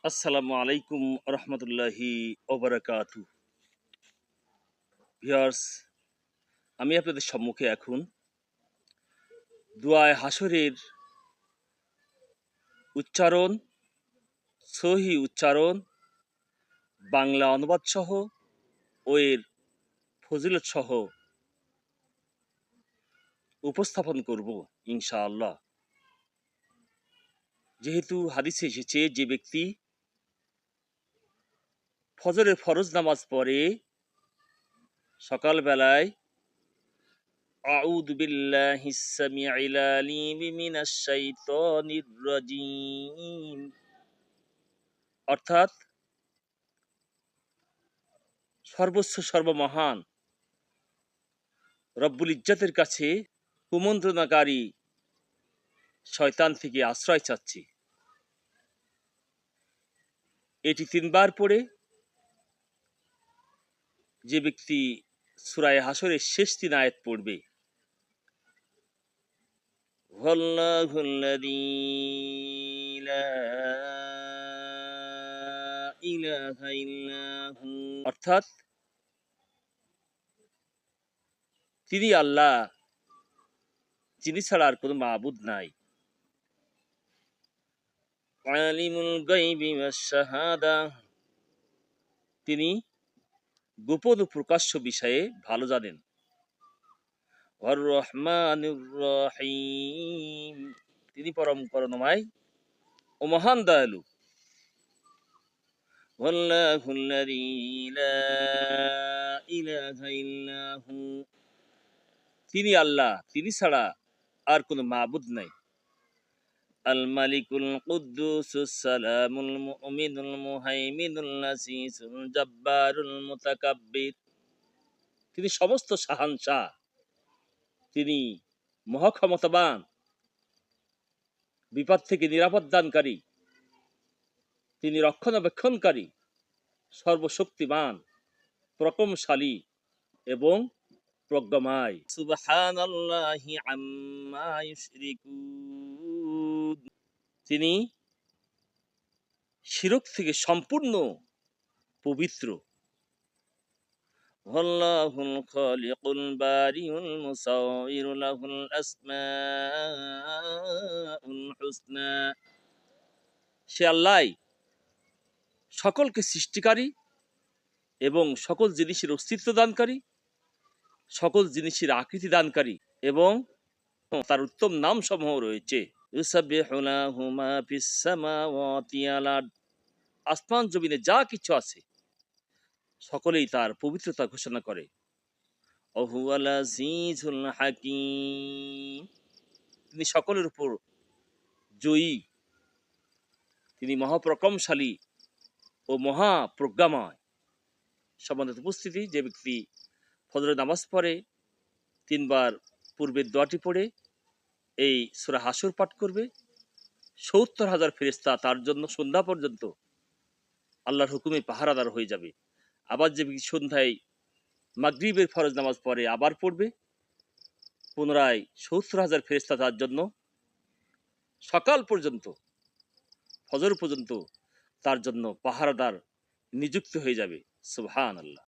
আসসালামু আলাইকুম রহমতুল্লাহি ওবারাকাতু। ভিউয়ার্স, আমি আপনাদের সম্মুখে এখন দুআয়ে হাসরের উচ্চারণ, সহি উচ্চারণ, বাংলা অনুবাদ সহ ও এর ফজিলত সহ উপস্থাপন করব ইনশাআল্লাহ। যেহেতু হাদিসে এসেছে, যে ব্যক্তি ফজরের ফরজ নামাজ পড়ে সকালবেলায় আউযু বিল্লাহিস সামিউল আলিম মিনাশ শাইতানির রাজিম, অর্থাৎ সর্বোচ্চ সর্বমহান রব্বুল ইজ্জতের কাছে কুমন্ত্রণাকারী শয়তান থেকে আশ্রয় চাচ্ছি। এটি ৩ বার পড়ে যে ব্যক্তি সূরা হাসরের শেষ ৩ আয়াত পড়বে, ওয়াল্লাহুল্লাযী লা ইলাহা ইল্লা হু, অর্থাৎ তিনি আল্লাহ, যিনি ছাড়া আর কোনো মাবুদ নাই। আলিমুল গায়বি ওয়াশ শাহাদা, তিনি গোপন ও প্রকাশ্য বিষয়ে ভালো জানেন। আর রহমানুর রহিম, তিনি পরম করুণাময় ও মহান দয়ালু। ওয়াল্লাহুল্লাযী লা ইলাহা ইল্লা হু, তিনি আল্লাহ, তিনি ছাড়া আর কোনো মাবুদ নাই। আল মালিকুল কুদ্দুসুস সালামুল মুমিনুল মুহাইমিনুল আসিসুল জাব্বারুল মুতাকাব্বির, তিনি সমস্ত শাহানশাহ, তিনি মহাক্ষমতাবান, বিপদ থেকে নিরাপদ দানকারী, তিনি রক্ষণাবেক্ষণকারী, সর্বশক্তিমান, প্রকমশালী এবং প্রজ্ঞাময়। সুবহানাল্লাহি আম্মা ইউশরিকুন, তিনি শিরক থেকে সম্পূর্ণ পবিত্র। আল্লাহুল খালিকুল বারিউল মুসাউইরু লাহুল আসমাউল হুসনা, সে আল্লাহ সকলকে সৃষ্টিকারী এবং সকল জিনিসের অস্তিত্ব দানকারী, সকল জিনিসের আকৃতি দানকারী, এবং তার উত্তম নাম সমূহ রয়েছে। ইউসাব্বিহু লাহু মা ফিস সামাওয়াতি ওয়াল আরদ, আসমান জমিনে যা কিছু আছে সকলেই তার পবিত্রতা ঘোষণা করে। ওয়া হুয়াল আজিজুল হাকীম, তিনি সকলের উপর জয়ী, তিনি মহাপ্রকমশালী ও মহাপ্রজ্ঞাময়। সম্মানিত উপস্থিতি, যে ব্যক্তি ফজরের নামাজ পড়ে ৩ বার পূর্বের দোয়াটি পড়ে এই সূরা হাসর পাঠ করবে, ৭০,০০০ ফেরেশতা তার জন্য সন্ধ্যা পর্যন্ত আল্লাহর হুকুমে পাহারাদার হয়ে যাবে। আবার যে ব্যক্তি সন্ধ্যায় মাগরিবের ফরজ নামাজ পড়ে আবার পড়বে, পুনরায় ৭০,০০০ ফেরেশতা তার জন্য সকাল পর্যন্ত, ফজর পর্যন্ত তার জন্য পাহারাদার নিযুক্ত হয়ে যাবে। সুবহানাল্লাহ।